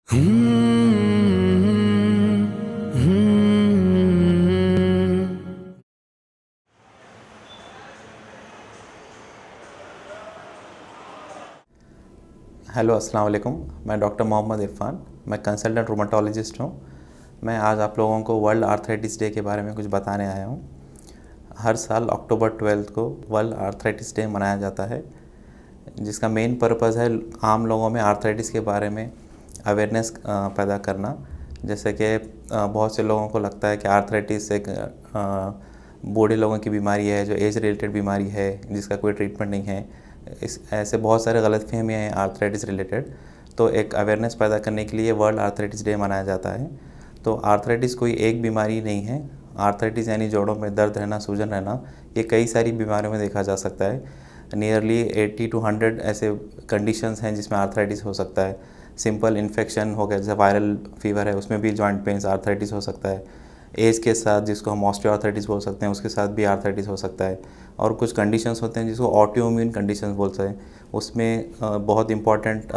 Hello अस्सलाम वालेकुम। मैं डॉक्टर मोहम्मद इरफान, मैं कंसल्टेंट रूमेटोलॉजिस्ट हूँ। मैं आज आप लोगों को वर्ल्ड आर्थराइटिस डे के बारे में कुछ बताने आया हूँ। हर साल अक्टूबर 12 को वर्ल्ड आर्थराइटिस डे मनाया जाता है, जिसका मेन पर्पज़ है आम लोगों में आर्थराइटिस के बारे में अवेयरनेस पैदा करना। जैसे कि बहुत से लोगों को लगता है कि आर्थराइटिस एक बूढ़े लोगों की बीमारी है, जो एज रिलेटेड बीमारी है, जिसका कोई ट्रीटमेंट नहीं है। ऐसे बहुत सारे गलतफहमियाँ हैं आर्थराइटिस रिलेटेड। तो एक अवेयरनेस पैदा करने के लिए वर्ल्ड आर्थराइटिस डे मनाया जाता है। तो आर्थराइटिस कोई एक बीमारी नहीं है। आर्थराइटिस यानी जोड़ों में दर्द रहना, सूजन रहना, ये कई सारी बीमारियों में देखा जा सकता है। नियरली 80 to 100 ऐसे कंडीशंस हैं जिसमें आर्थराइटिस हो सकता है। सिंपल इन्फेक्शन हो गया, जैसे वायरल फीवर है, उसमें भी जॉइंट पेन्स आर्थराइटिस हो सकता है। एज के साथ, जिसको हम ऑस्टियोआर्थराइटिस बोल सकते हैं, उसके साथ भी आर्थराइटिस हो सकता है। और कुछ कंडीशंस होते हैं जिसको ऑटोइम्यून कंडीशंस बोलते हैं। उसमें बहुत इंपॉर्टेंट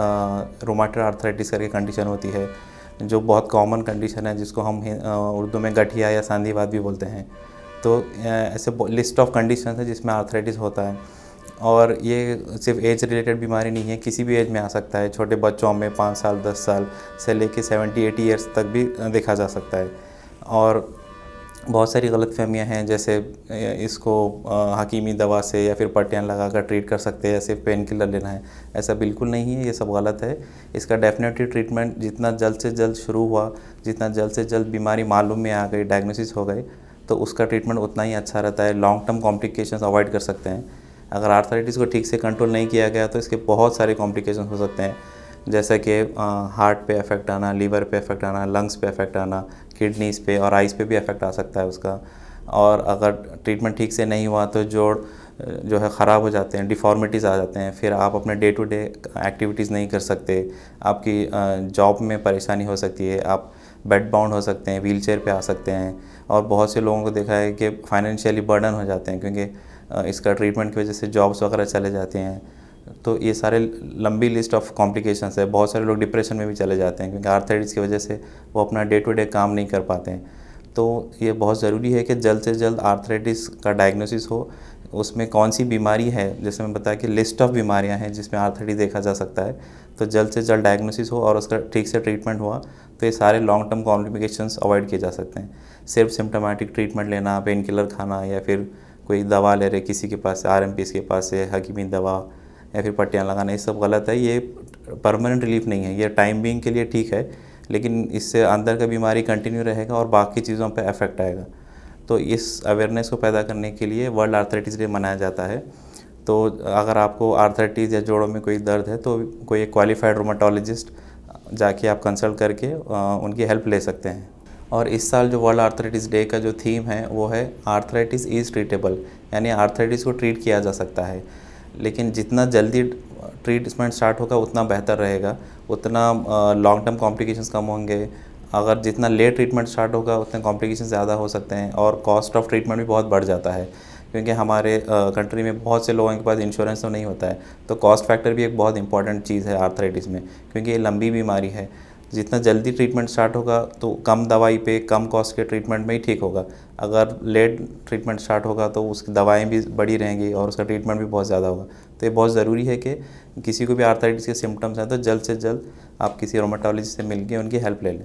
रूमेटॉइड आर्थराइटिस करके कंडीशन होती है, जो बहुत कॉमन कंडीशन है, जिसको हम उर्दू में गठिया या सांधीवात भी बोलते हैं। तो ऐसे लिस्ट ऑफ कंडीशन है जिसमें आर्थराइटिस होता है। और ये सिर्फ एज रिलेटेड बीमारी नहीं है, किसी भी एज में आ सकता है। छोटे बच्चों में 5 साल 10 साल से लेके 70-80 ईयर्स तक भी देखा जा सकता है। और बहुत सारी गलतफहमियां हैं, जैसे इसको हकीमी दवा से या फिर पट्टियाँ लगाकर ट्रीट कर सकते हैं, या सिर्फ पेन किलर लेना है। ऐसा बिल्कुल नहीं है, ये सब गलत है। इसका डेफिनेटली ट्रीटमेंट जितना जल्द से जल्द शुरू हुआ, जितना जल्द से जल्द बीमारी मालूम में आ गई, डायग्नोसिस हो गए, तो उसका ट्रीटमेंट उतना ही अच्छा रहता है। लॉन्ग टर्म कॉम्प्लिकेशंस अवॉइड कर सकते हैं। अगर आर्थराइटिस को ठीक से कंट्रोल नहीं किया गया तो इसके बहुत सारे कॉम्प्लिकेशंस हो सकते हैं, जैसे कि हार्ट पे इफ़ेक्ट आना, लीवर पे इफ़ेक्ट आना, लंग्स पे इफ़ेक्ट आना, किडनीज़ पे और आइज़ पे भी इफ़ेक्ट आ सकता है उसका। और अगर ट्रीटमेंट ठीक से नहीं हुआ तो जोड़ जो है ख़राब हो जाते हैं, डिफ़ॉर्मिटीज़ आ जाते हैं। फिर आप अपने डे टू डे एक्टिविटीज़ नहीं कर सकते, आपकी जॉब में परेशानी हो सकती है, आप बेड बाउंड हो सकते हैं, व्हीलचेयर पे आ सकते हैं। और बहुत से लोगों को देखा है कि फाइनेंशियली बर्डन हो जाते हैं, क्योंकि इसका ट्रीटमेंट की वजह से जॉब्स वगैरह चले जाते हैं। तो ये सारे लंबी लिस्ट ऑफ कॉम्प्लिकेशंस है। बहुत सारे लोग डिप्रेशन में भी चले जाते हैं, क्योंकि आर्थराइटिस की वजह से वो अपना डे टू डे काम नहीं कर पाते हैं। तो ये बहुत ज़रूरी है कि जल्द से जल्द आर्थराइटिस का डायग्नोसिस हो। उसमें कौन सी बीमारी है, जैसे मैं बताया कि लिस्ट ऑफ बीमारियां हैं जिसमें आर्थराइटिस देखा जा सकता है, तो जल्द से जल्द डायग्नोसिस हो और उसका ठीक से ट्रीटमेंट हुआ तो ये सारे लॉन्ग टर्म कॉम्प्लिकेशंस अवॉइड किए जा सकते हैं। सिर्फ सिम्टोमेटिक ट्रीटमेंट लेना, पेन किलर खाना, या फिर कोई दवा ले रहे किसी के पास से, RMPs के पास से, हकीमी दवा या फिर पट्टियाँ लगाना, ये सब गलत है। ये परमानेंट रिलीफ नहीं है। ये टाइम बीइंग के लिए ठीक है, लेकिन इससे अंदर का बीमारी कंटिन्यू रहेगा और बाकी चीज़ों पे इफ़ेक्ट आएगा। तो इस अवेयरनेस को पैदा करने के लिए वर्ल्ड आर्थराइटिस डे मनाया जाता है। तो अगर आपको आर्थराइटिस या जोड़ों में कोई दर्द है तो कोई एक क्वालिफाइड रूमेटोलॉजिस्ट जाके आप कंसल्ट करके उनकी हेल्प ले सकते हैं। और इस साल जो वर्ल्ड आर्थराइटिस डे का जो थीम है वो है आर्थराइटिस इज़ ट्रीटेबल, यानी आर्थराइटिस को ट्रीट किया जा सकता है। लेकिन जितना जल्दी ट्रीटमेंट स्टार्ट होगा उतना बेहतर रहेगा, उतना लॉन्ग टर्म कॉम्प्लिकेशंस कम होंगे। अगर जितना लेट ट्रीटमेंट स्टार्ट होगा उतने कॉम्प्लिकेशन ज़्यादा हो सकते हैं और कॉस्ट ऑफ ट्रीटमेंट भी बहुत बढ़ जाता है, क्योंकि हमारे कंट्री में बहुत से लोगों के पास इंश्योरेंस तो नहीं होता है। तो कॉस्ट फैक्टर भी एक बहुत इंपॉर्टेंट चीज़ है आर्थराइटिस में, क्योंकि ये लंबी बीमारी है। जितना जल्दी ट्रीटमेंट स्टार्ट होगा तो कम दवाई पे, कम कॉस्ट के ट्रीटमेंट में ही ठीक होगा। अगर लेट ट्रीटमेंट स्टार्ट होगा तो उसकी दवाएं भी बड़ी रहेंगी और उसका ट्रीटमेंट भी बहुत ज़्यादा होगा। तो ये बहुत ज़रूरी है कि किसी को भी आर्थराइटिस के सिम्टम्स हैं तो जल्द से जल्द आप किसी रोमेटोलॉजिस्ट से मिलकर उनकी हेल्प ले लें।